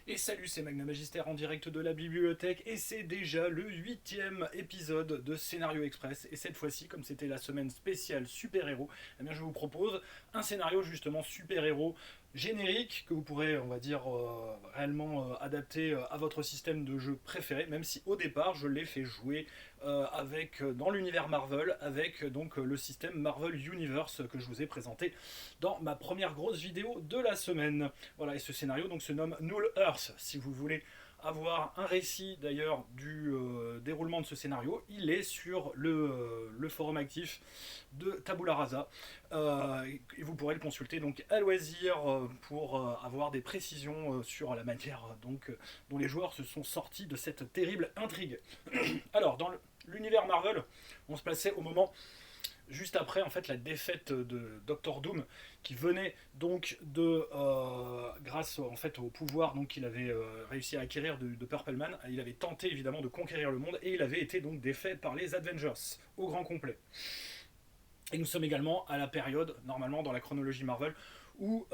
Et salut, c'est Magna Magister en direct de la bibliothèque et c'est déjà le 8e épisode de Scénario Express. Et cette fois-ci, comme c'était la semaine spéciale super-héros, eh bien je vous propose un scénario justement super-héros générique que vous pourrez, on va dire, réellement adapter à votre système de jeu préféré, même si au départ je l'ai fait jouer dans l'univers Marvel avec donc le système Marvel Universe que je vous ai présenté dans ma première grosse vidéo de la semaine. Voilà, et ce scénario donc se nomme Null Earth. Si vous voulez avoir un récit d'ailleurs du déroulement de ce scénario, il est sur le forum actif de Tabula Rasa. Et vous pourrez le consulter donc à loisir pour avoir des précisions sur la manière dont les joueurs se sont sortis de cette terrible intrigue. Alors, dans l'univers Marvel, on se plaçait au moment juste après en fait la défaite de Doctor Doom qui venait donc de grâce en fait au pouvoir donc qu'il avait réussi à acquérir de Purple Man. Il avait tenté évidemment de conquérir le monde et il avait été donc défait par les Avengers au grand complet. Et nous sommes également à la période normalement dans la chronologie Marvel où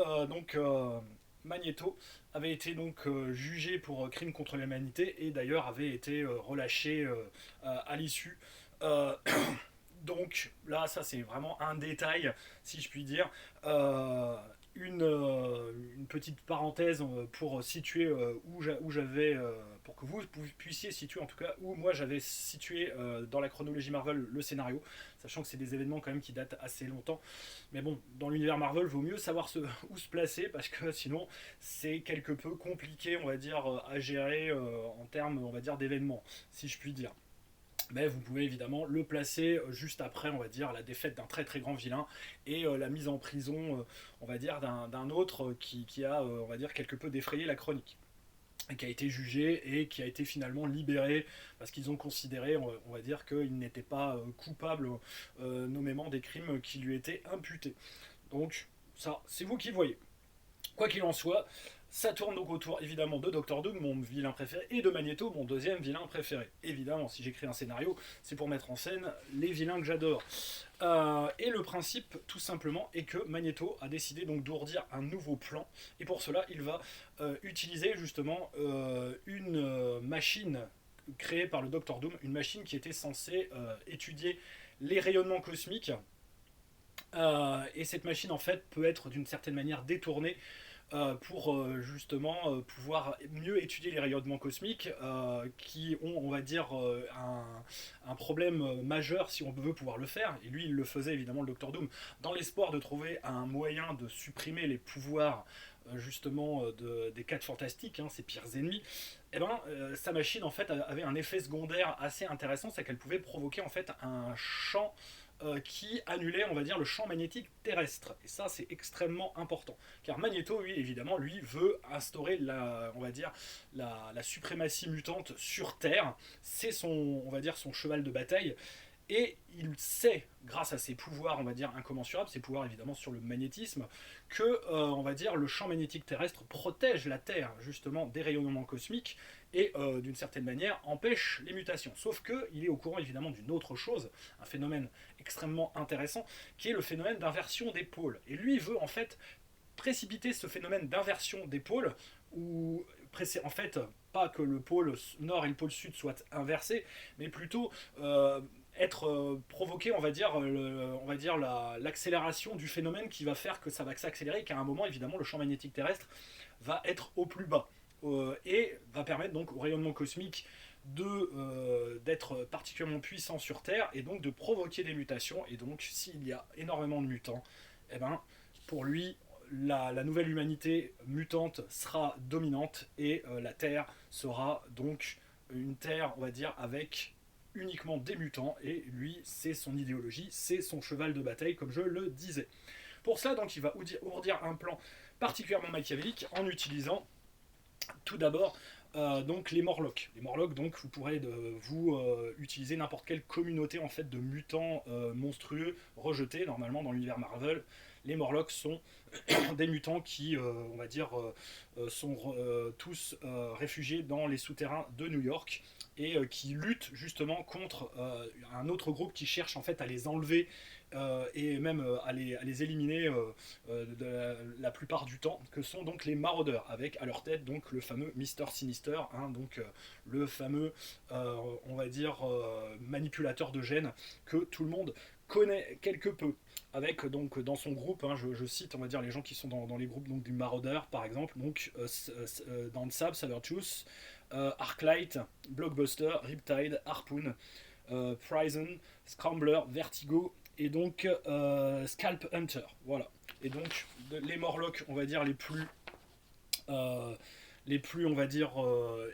Magneto avait été donc jugé pour crime contre l'humanité et d'ailleurs avait été relâché à l'issue. Euh, donc là, ça c'est vraiment un détail, si je puis dire. Euh, une petite parenthèse pour situer où j'avais, pour que vous puissiez situer en tout cas où moi j'avais situé dans la chronologie Marvel le scénario, sachant que c'est des événements quand même qui datent assez longtemps. Mais bon, dans l'univers Marvel, il vaut mieux savoir où se placer parce que sinon c'est quelque peu compliqué, on va dire, à gérer en termes, on va dire, d'événements, si je puis dire. Mais vous pouvez évidemment le placer juste après, on va dire, la défaite d'un très très grand vilain et la mise en prison, on va dire, d'un autre qui a, on va dire, quelque peu défrayé la chronique. Et qui a été jugé et qui a été finalement libéré parce qu'ils ont considéré, on va dire, qu'il n'était pas coupable nommément des crimes qui lui étaient imputés. Donc ça, c'est vous qui voyez. Quoi qu'il en soit, ça tourne donc autour évidemment de Doctor Doom, mon vilain préféré, et de Magneto, mon deuxième vilain préféré. Évidemment, si j'écris un scénario, c'est pour mettre en scène les vilains que j'adore. Et le principe, tout simplement, est que Magneto a décidé donc d'ourdir un nouveau plan, et pour cela, il va utiliser justement une machine créée par le Doctor Doom, une machine qui était censée étudier les rayonnements cosmiques. Et cette machine, en fait, peut être d'une certaine manière détournée pour justement pouvoir mieux étudier les rayonnements cosmiques qui ont, on va dire, un problème majeur si on veut pouvoir le faire. Et lui, il le faisait évidemment, le Docteur Doom, dans l'espoir de trouver un moyen de supprimer les pouvoirs justement des 4 fantastiques, hein, ses pires ennemis. Et ben, sa machine en fait avait un effet secondaire assez intéressant, c'est qu'elle pouvait provoquer en fait un champ qui annulait, on va dire, le champ magnétique terrestre. Et ça, c'est extrêmement important. Car Magneto, lui, évidemment, lui veut instaurer on va dire, la suprématie mutante sur Terre. C'est son, on va dire, son cheval de bataille. Et il sait, grâce à ses pouvoirs, on va dire, incommensurables, ses pouvoirs évidemment sur le magnétisme, que, on va dire, le champ magnétique terrestre protège la Terre, justement, des rayonnements cosmiques et, d'une certaine manière, empêche les mutations. Sauf qu'il est au courant, évidemment, d'une autre chose, un phénomène extrêmement intéressant, qui est le phénomène d'inversion des pôles. Et lui veut, en fait, précipiter ce phénomène d'inversion des pôles, où, en fait, pas que le pôle nord et le pôle sud soient inversés, mais plutôt être provoqué, on va dire l'accélération du phénomène qui va faire que ça va s'accélérer, qu'à un moment, évidemment, le champ magnétique terrestre va être au plus bas et va permettre donc au rayonnement cosmique d'être particulièrement puissant sur Terre et donc de provoquer des mutations. Et donc, s'il y a énormément de mutants, eh ben, pour lui, la nouvelle humanité mutante sera dominante et la Terre sera donc une Terre, on va dire, avec uniquement des mutants, et lui, c'est son idéologie, c'est son cheval de bataille, comme je le disais. Pour ça, donc, il va ourdir un plan particulièrement machiavélique en utilisant tout d'abord donc les Morlocks. Les Morlocks, donc, vous pourrez utiliser n'importe quelle communauté en fait de mutants monstrueux rejetés normalement dans l'univers Marvel. les Morlocks sont des mutants qui, on va dire, sont tous réfugiés dans les souterrains de New York et qui luttent justement contre un autre groupe qui cherche en fait à les enlever et même à les éliminer la plupart du temps, que sont donc les maraudeurs, avec à leur tête donc le fameux Mister Sinister, hein, donc le fameux, on va dire, manipulateur de gènes que tout le monde connaît quelque peu, avec donc dans son groupe, hein, je cite on va dire les gens qui sont dans les groupes donc, du Maraudeur par exemple, donc dans Sab, Sabertooth, Arclight, Blockbuster, Riptide, Harpoon, Prison, Scrambler, Vertigo et donc Scalp Hunter. Voilà. Et donc les Morlocks, on va dire les plus on va dire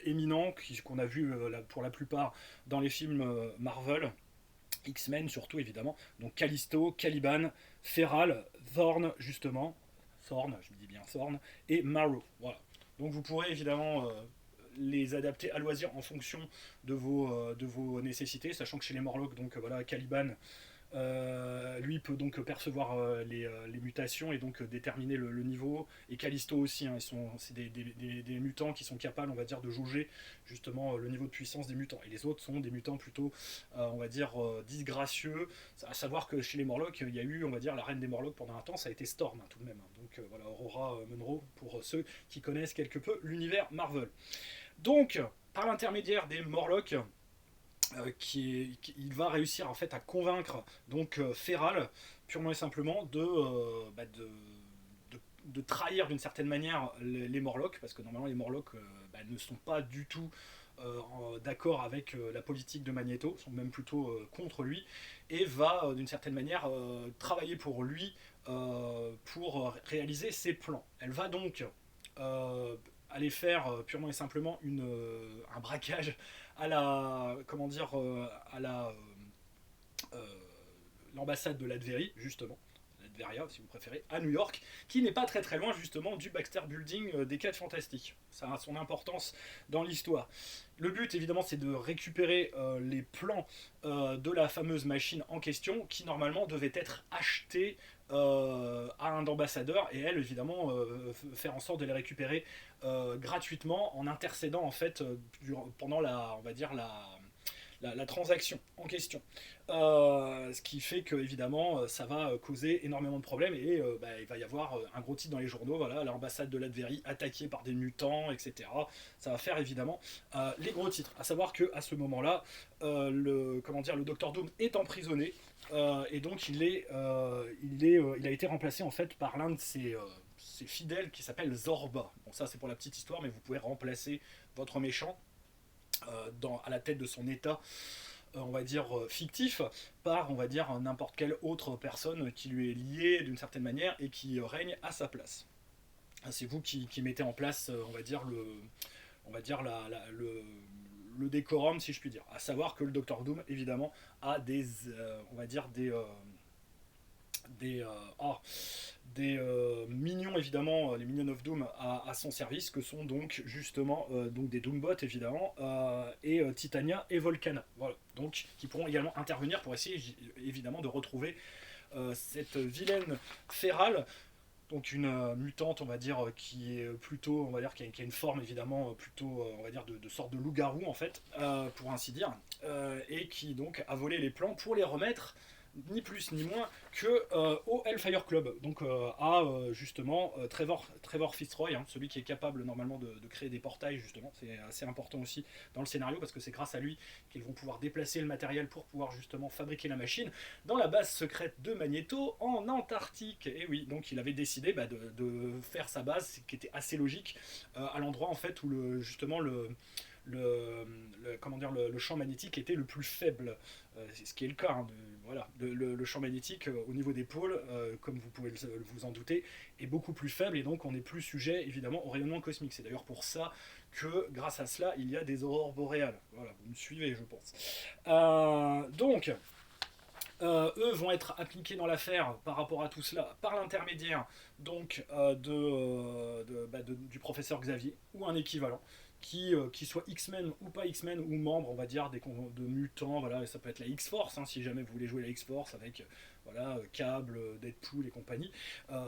éminents qu'on a vu pour la plupart dans les films Marvel, X-Men surtout évidemment. Donc Callisto, Caliban, Feral, Thorn justement, Thorn, je me dis bien Thorn, et Marrow. Voilà. Donc vous pourrez évidemment les adapter à loisir en fonction de vos nécessités, sachant que chez les Morlocks, donc voilà, Caliban, lui peut donc percevoir les mutations et donc déterminer le niveau. Et Callisto aussi, hein, c'est des mutants qui sont capables, on va dire, de jauger justement le niveau de puissance des mutants. Et les autres sont des mutants plutôt, on va dire, disgracieux. À savoir que chez les Morlocks, il y a eu, on va dire, la reine des Morlocks pendant un temps, ça a été Storm, hein, tout de même. Hein. Donc voilà, Aurora Monroe, pour ceux qui connaissent quelque peu l'univers Marvel. Donc, par l'intermédiaire des Morlocks, il va réussir en fait à convaincre donc Feral purement et simplement de trahir d'une certaine manière les Morlocks, parce que normalement les Morlocks ne sont pas du tout d'accord avec la politique de Magneto, sont même plutôt contre lui, et va d'une certaine manière travailler pour lui pour réaliser ses plans. Elle va donc aller faire purement et simplement un braquage à la comment dire à la l'ambassade de Latverie justement, Latveria si vous préférez, à New York, qui n'est pas très très loin justement du Baxter Building des 4 Fantastiques. Ça a son importance dans l'histoire. Le but évidemment c'est de récupérer les plans de la fameuse machine en question qui normalement devait être achetée à un ambassadeur, et elle évidemment faire en sorte de les récupérer gratuitement en intercédant en fait pendant on va dire la transaction en question. Ce qui fait que évidemment ça va causer énormément de problèmes et il va y avoir un gros titre dans les journaux, voilà, l'ambassade de Latverie attaquée par des mutants, etc. Ça va faire évidemment les gros titres. À savoir que à ce moment-là, le Docteur Doom est emprisonné et donc il a été remplacé en fait par l'un de ses fidèles qui s'appelle Zorba. Bon, ça c'est pour la petite histoire, mais vous pouvez remplacer votre méchant à la tête de son état, on va dire fictif, par on va dire n'importe quelle autre personne qui lui est liée d'une certaine manière et qui règne à sa place. C'est vous qui mettez en place, on va dire le décorum, si je puis dire. À savoir que le Docteur Doom évidemment a on va dire des minions évidemment, les Minions of Doom à son service, que sont donc justement donc des Doombots évidemment, et Titania et Volcana, voilà, donc qui pourront également intervenir pour essayer évidemment de retrouver cette vilaine Feral, donc une mutante on va dire qui est plutôt on va dire qui a une forme évidemment plutôt on va dire de sorte de loup-garou en fait, pour ainsi dire, et qui donc a volé les plans pour les remettre ni plus ni moins que au Hellfire Club, donc à justement Trevor Fitzroy, hein, celui qui est capable normalement de créer des portails justement. C'est assez important aussi dans le scénario parce que c'est grâce à lui qu'ils vont pouvoir déplacer le matériel pour pouvoir justement fabriquer la machine dans la base secrète de Magneto en Antarctique. Et oui, donc il avait décidé de faire sa base, qui était assez logique, à l'endroit en fait où justement le champ magnétique était le plus faible, c'est ce qui est le cas, hein, voilà, le champ magnétique au niveau des pôles, comme vous pouvez vous en douter, est beaucoup plus faible et donc on est plus sujet évidemment au rayonnement cosmique. C'est d'ailleurs pour ça que grâce à cela il y a des aurores boréales. Voilà, vous me suivez je pense. Donc eux vont être appliqués dans l'affaire par rapport à tout cela par l'intermédiaire donc du professeur Xavier ou un équivalent qui soient X-Men ou pas X-Men, ou membres, on va dire, de mutants, voilà, et ça peut être la X-Force, hein, si jamais vous voulez jouer la X-Force avec voilà, Cable, Deadpool et compagnie.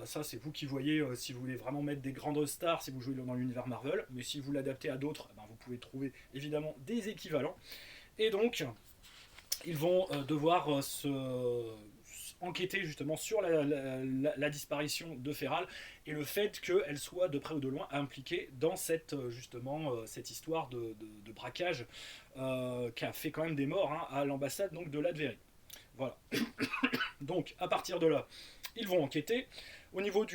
Ça, c'est vous qui voyez si vous voulez vraiment mettre des grandes stars, si vous jouez dans l'univers Marvel, mais si vous l'adaptez à d'autres, ben, vous pouvez trouver évidemment des équivalents. Et donc, ils vont devoir enquêter justement sur la disparition de Feral et le fait qu'elle soit de près ou de loin impliquée dans cette histoire de braquage qui a fait quand même des morts, hein, à l'ambassade donc, de Latverie. Voilà. Donc à partir de là, ils vont enquêter. Au niveau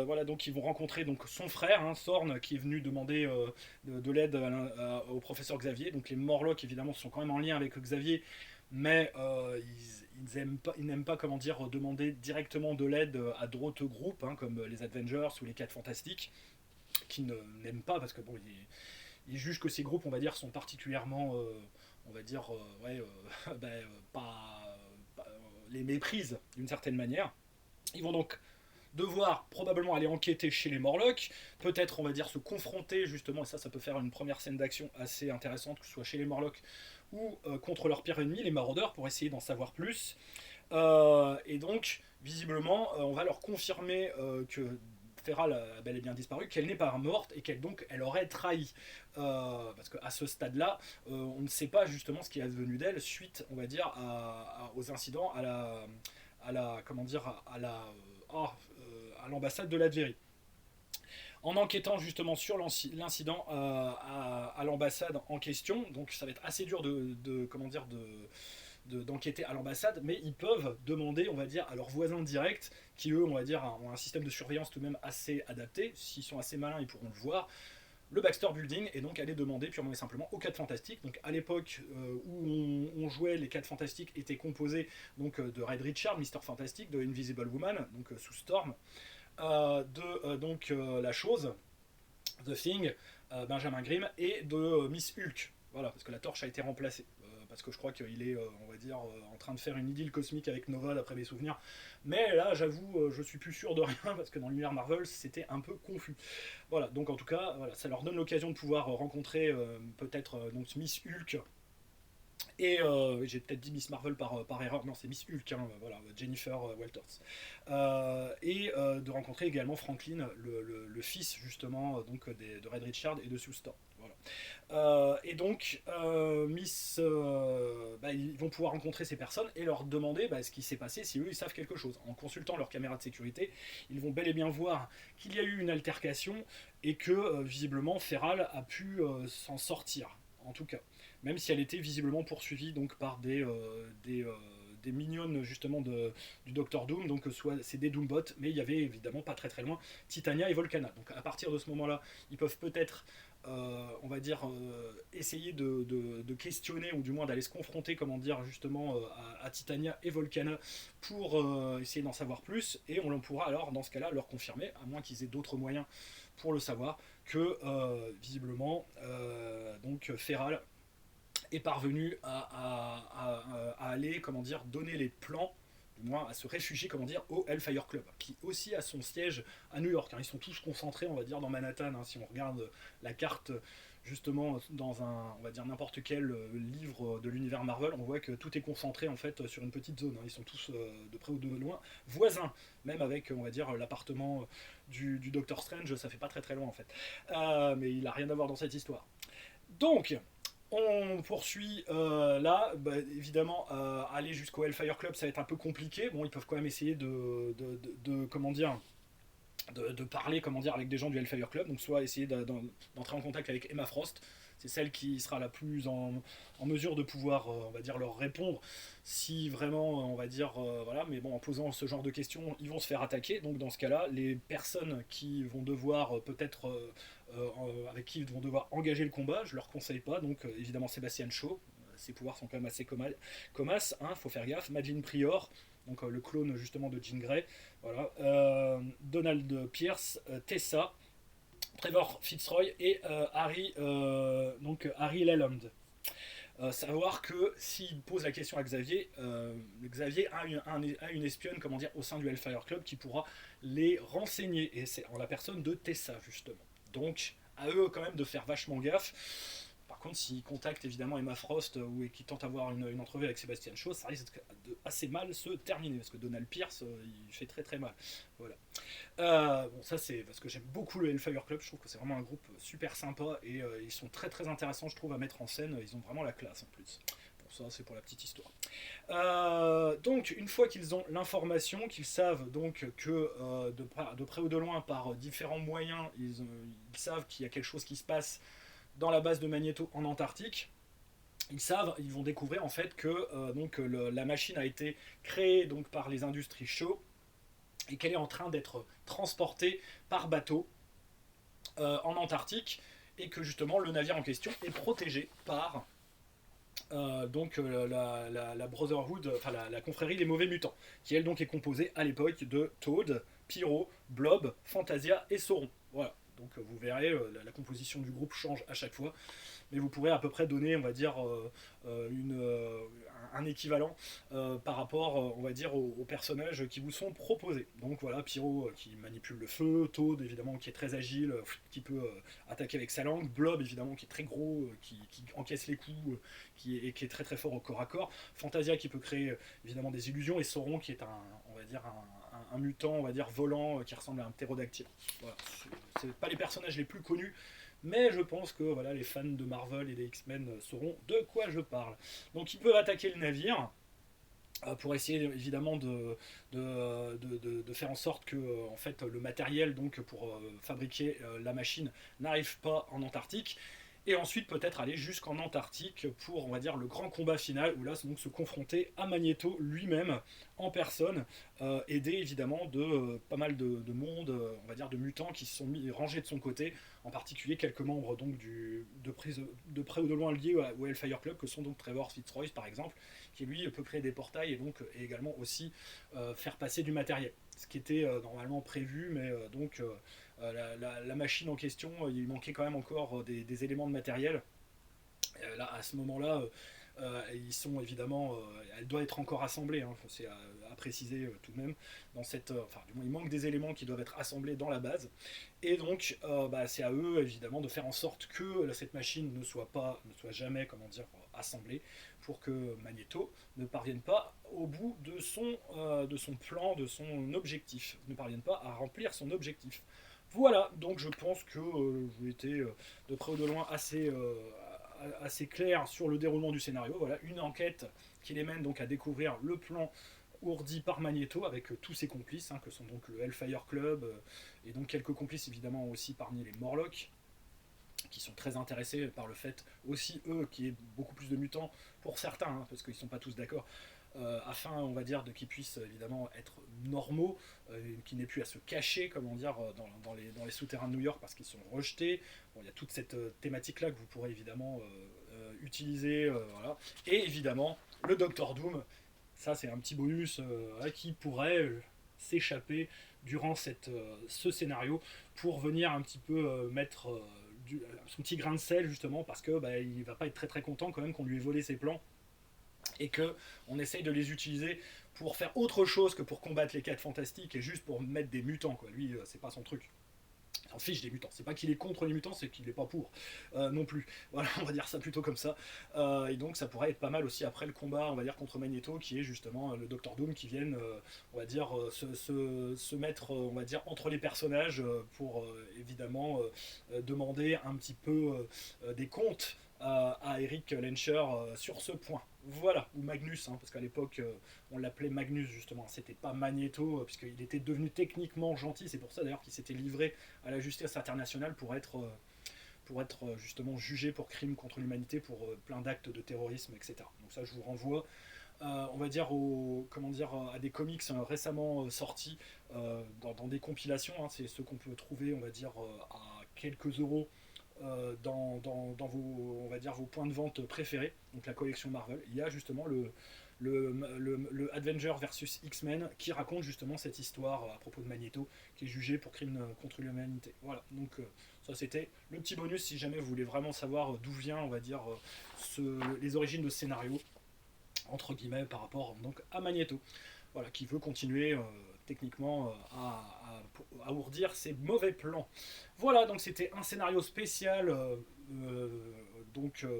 voilà, donc ils vont rencontrer donc son frère, hein, Thorn, qui est venu demander de l'aide au professeur Xavier. Donc les Morlocks évidemment sont quand même en lien avec Xavier, mais ils n'aiment pas comment dire demander directement de l'aide à d'autres groupes, hein, comme les Avengers ou les 4 Fantastiques, qui n'aiment pas parce que bon, ils jugent que ces groupes, on va dire, sont particulièrement, on va dire, ouais, ben, pas, les méprisent d'une certaine manière. Ils vont donc devoir probablement aller enquêter chez les Morlocks, peut-être on va dire se confronter justement, et ça peut faire une première scène d'action assez intéressante, que ce soit chez les Morlocks ou contre leur pire ennemi, les Maraudeurs, pour essayer d'en savoir plus. Et donc, visiblement, on va leur confirmer que Feral a bel et bien disparu, qu'elle n'est pas morte et qu'elle donc elle aurait trahi. Parce qu'à ce stade-là, on ne sait pas justement ce qui est advenu d'elle suite, on va dire, aux incidents, à la comment dire, à l'ambassade de Latverie. En enquêtant justement sur l'incident à l'ambassade en question, donc ça va être assez dur comment dire, d'enquêter à l'ambassade, mais ils peuvent demander, on va dire, à leurs voisins directs, qui eux, on va dire, ont un système de surveillance tout de même assez adapté. S'ils sont assez malins, ils pourront le voir. Le Baxter Building, et donc aller demander purement et simplement aux 4 Fantastiques. Donc à l'époque où on jouait, les 4 Fantastiques étaient composés donc de Red Richard, Mister Fantastic, de Invisible Woman, donc sous Storm, la chose, The Thing, Benjamin Grimm, et de Miss Hulk. Voilà, parce que la torche a été remplacée. Parce que je crois qu'il est, on va dire, en train de faire une idylle cosmique avec Nova, d'après mes souvenirs. Mais là, j'avoue, je suis plus sûr de rien, parce que dans l'univers Marvel, c'était un peu confus. Voilà, donc en tout cas, voilà, ça leur donne l'occasion de pouvoir rencontrer peut-être donc Miss Hulk. Et j'ai peut-être dit Miss Marvel par erreur, non c'est Miss Hulk, hein, voilà, Jennifer Walters. De rencontrer également Franklin, le fils justement de Red Richard et de Sue Storm. Voilà. Et donc, ils vont pouvoir rencontrer ces personnes et leur demander ce qui s'est passé, si eux ils savent quelque chose. En consultant leur caméra de sécurité, ils vont bel et bien voir qu'il y a eu une altercation et que visiblement Feral a pu s'en sortir, en tout cas. Même si elle était visiblement poursuivie donc, par des mignonnes justement du Docteur Doom, donc soit c'est des Doombots, mais il y avait évidemment pas très très loin Titania et Volcana. Donc à partir de ce moment-là, ils peuvent peut-être on va dire essayer de questionner ou du moins d'aller se confronter, comment dire, justement à Titania et Volcana pour essayer d'en savoir plus, et on pourra alors dans ce cas-là leur confirmer, à moins qu'ils aient d'autres moyens pour le savoir, que visiblement donc Feral est parvenu à aller, comment dire, donner les plans, du moins à se réfugier, comment dire, au Hellfire Club, qui aussi a son siège à New York. Hein. Ils sont tous concentrés, on va dire, dans Manhattan. Hein. Si on regarde la carte, justement, dans on va dire n'importe quel livre de l'univers Marvel, on voit que tout est concentré en fait sur une petite zone. Hein. Ils sont tous de près ou de loin voisins, même avec, on va dire, l'appartement du Doctor Strange. Ça fait pas très très loin en fait, mais il a rien à voir dans cette histoire. Donc, on poursuit là, évidemment, aller jusqu'au Hellfire Club, ça va être un peu compliqué. Bon, ils peuvent quand même essayer comment dire, de parler, comment dire, avec des gens du Hellfire Club. Donc, soit essayer d'entrer en contact avec Emma Frost. C'est celle qui sera la plus en mesure de pouvoir, on va dire, leur répondre si vraiment, on va dire, voilà. Mais bon, en posant ce genre de questions, ils vont se faire attaquer. Donc, dans ce cas-là, les personnes qui vont devoir peut-être avec qui ils vont devoir engager le combat, je leur conseille pas. Donc, évidemment, Sébastien Shaw, ses pouvoirs sont quand même assez comasses, hein, faut faire gaffe. Madeline Prior, donc le clone justement de Jean Grey, voilà. Donald Pierce, Tessa, Trevor Fitzroy et Harry Leland. Savoir que s'il pose la question à Xavier, Xavier a une espionne, comment dire, au sein du Hellfire Club qui pourra les renseigner, et c'est en la personne de Tessa justement. Donc à eux quand même de faire vachement gaffe. Par contre, s'ils contactent évidemment Emma Frost ou et qu'ils tentent d'avoir une entrevue avec Sebastian Shaw, ça risque de assez mal se terminer parce que Donald Pierce, il fait très très mal. Voilà. Bon, ça c'est parce que j'aime beaucoup le Hellfire Club. Je trouve que c'est vraiment un groupe super sympa et ils sont très très intéressants, je trouve, à mettre en scène. Ils ont vraiment la classe en plus. Bon, ça c'est pour la petite histoire. Donc, une fois qu'ils ont l'information, qu'ils savent donc que de près ou de loin, par différents moyens, ils savent qu'il y a quelque chose qui se passe dans la base de Magneto en Antarctique. Ils vont découvrir en fait que la machine a été créée donc par les industries Shaw et qu'elle est en train d'être transportée par bateau en Antarctique et que justement le navire en question est protégé par la Brotherhood, enfin la confrérie des mauvais mutants, qui elle donc est composée à l'époque de Toad, Pyro, Blob, Fantasia et Sauron. Voilà. Donc vous verrez, la composition du groupe change à chaque fois, mais vous pourrez à peu près donner, on va dire, un équivalent par rapport, on va dire, aux personnages qui vous sont proposés. Donc voilà, Pyro qui manipule le feu, Toad évidemment qui est très agile, qui peut attaquer avec sa langue, Blob évidemment qui est très gros, qui encaisse les coups, qui est très très fort au corps à corps, Fantasia qui peut créer évidemment des illusions, et Sauron qui est on va dire un mutant, on va dire volant, qui ressemble à un ptérodactyle. Voilà, c'est pas les personnages les plus connus, mais je pense que voilà, les fans de Marvel et des X-Men sauront de quoi je parle. Donc ils peuvent attaquer le navire pour essayer évidemment de faire en sorte que en fait, le matériel donc, pour fabriquer la machine n'arrive pas en Antarctique. Et ensuite peut-être aller jusqu'en Antarctique pour, on va dire, le grand combat final, où là c'est donc se confronter à Magneto lui-même en personne, aidé évidemment de pas mal de monde, on va dire de mutants qui se sont rangés de son côté, en particulier quelques membres donc de près ou de loin liés au Hellfire Club, que sont donc Trevor Fitzroy par exemple, qui lui peut créer des portails et donc et également aussi faire passer du matériel. Ce qui était normalement prévu, mais la machine en question, il manquait quand même encore des éléments de matériel. Là, à ce moment-là, ils sont évidemment, elle doit être encore assemblée, hein, c'est à préciser tout de même. Enfin, du moins, il manque des éléments qui doivent être assemblés dans la base. Et donc, c'est à eux évidemment de faire en sorte que cette machine ne soit jamais, comment dire, assemblée, pour que Magneto ne parvienne pas au bout de son plan, de son objectif, ne parvienne pas à remplir son objectif. Voilà, donc je pense que j'ai été de près ou de loin assez clair sur le déroulement du scénario. Voilà, une enquête qui les mène donc à découvrir le plan ourdi par Magneto avec tous ses complices, hein, que sont donc le Hellfire Club, et donc quelques complices évidemment aussi parmi les Morlocks, qui sont très intéressés par le fait aussi, eux, qu'il y ait beaucoup plus de mutants pour certains, hein, parce qu'ils ne sont pas tous d'accord, afin, on va dire, qu'ils puissent évidemment être normaux, qu'ils n'aient plus à se cacher, comment dire, dans les souterrains de New York parce qu'ils sont rejetés. Bon, il y a toute cette thématique-là que vous pourrez évidemment utiliser, voilà. Et évidemment, le Docteur Doom, ça c'est un petit bonus qui pourrait s'échapper durant ce scénario pour venir un petit peu mettre son petit grain de sel, justement, parce que il va pas être très très content quand même qu'on lui ait volé ses plans et que on essaye de les utiliser pour faire autre chose que pour combattre les 4 fantastiques et juste pour mettre des mutants, quoi. Lui, c'est pas son truc. Il s'en fiche des mutants. C'est pas qu'il est contre les mutants, c'est qu'il est pas pour non plus. Voilà, on va dire ça plutôt comme ça. Et donc ça pourrait être pas mal aussi après le combat, on va dire, contre Magneto, qui est justement le Docteur Doom qui vienne, on va dire, se mettre, on va dire, entre les personnages pour évidemment demander un petit peu des comptes à Eric Lencher sur ce point. Voilà, ou Magnus, hein, parce qu'à l'époque on l'appelait Magnus justement, c'était pas Magneto, puisqu'il était devenu techniquement gentil, c'est pour ça d'ailleurs qu'il s'était livré à la justice internationale pour être justement jugé pour crimes contre l'humanité, pour plein d'actes de terrorisme, etc. Donc ça je vous renvoie, on va dire, à des comics récemment sortis dans des compilations, hein, c'est ceux qu'on peut trouver, on va dire, à quelques euros dans vos, on va dire, vos points de vente préférés, donc la collection Marvel. Il y a justement le Avenger versus X-Men qui raconte justement cette histoire à propos de Magneto qui est jugé pour crime contre l'humanité. Voilà, donc ça c'était le petit bonus si jamais vous voulez vraiment savoir d'où vient, on va dire, les origines de ce scénario, entre guillemets, par rapport donc à Magneto. Voilà, qui veut continuer techniquement à ourdir ses mauvais plans. Voilà, donc c'était un scénario spécial,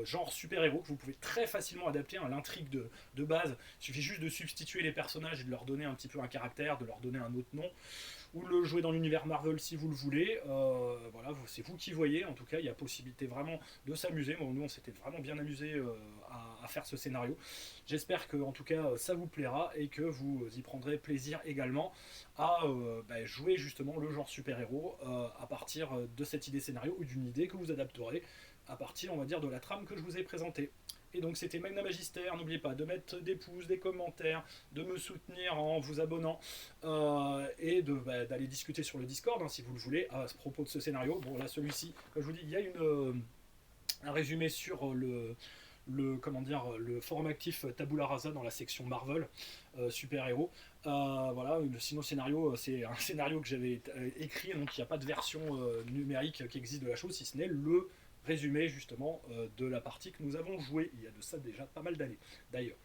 genre super-héros, que vous pouvez très facilement adapter à l'intrigue de base. Il suffit juste de substituer les personnages et de leur donner un petit peu un caractère, de leur donner un autre nom, ou le jouer dans l'univers Marvel si vous le voulez. Voilà, c'est vous qui voyez. En tout cas, il y a possibilité vraiment de s'amuser. Bon, nous, on s'était vraiment bien amusé à faire ce scénario. J'espère que, en tout cas, ça vous plaira et que vous y prendrez plaisir également à jouer justement le genre super-héros à partir de cette idée scénario ou d'une idée que vous adapterez à partir, on va dire, de la trame que je vous ai présentée. Et donc c'était Magna Magister, n'oubliez pas de mettre des pouces, des commentaires, de me soutenir en vous abonnant et d'aller discuter sur le Discord si vous le voulez à ce propos de ce scénario. Bon là celui-ci, comme je vous dis, il y a un résumé sur le forum actif Tabula Rasa dans la section Marvel super-héros. Voilà, sinon le scénario, c'est un scénario que j'avais écrit, donc il n'y a pas de version numérique qui existe de la chose, si ce n'est le résumé justement de la partie que nous avons jouée. Il y a de ça déjà pas mal d'années d'ailleurs.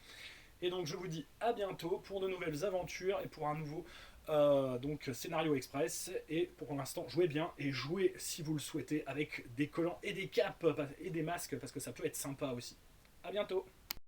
Et donc je vous dis à bientôt pour de nouvelles aventures et pour un nouveau scénario express. Et pour l'instant, jouez bien et jouez si vous le souhaitez avec des collants et des capes et des masques parce que ça peut être sympa aussi. À bientôt.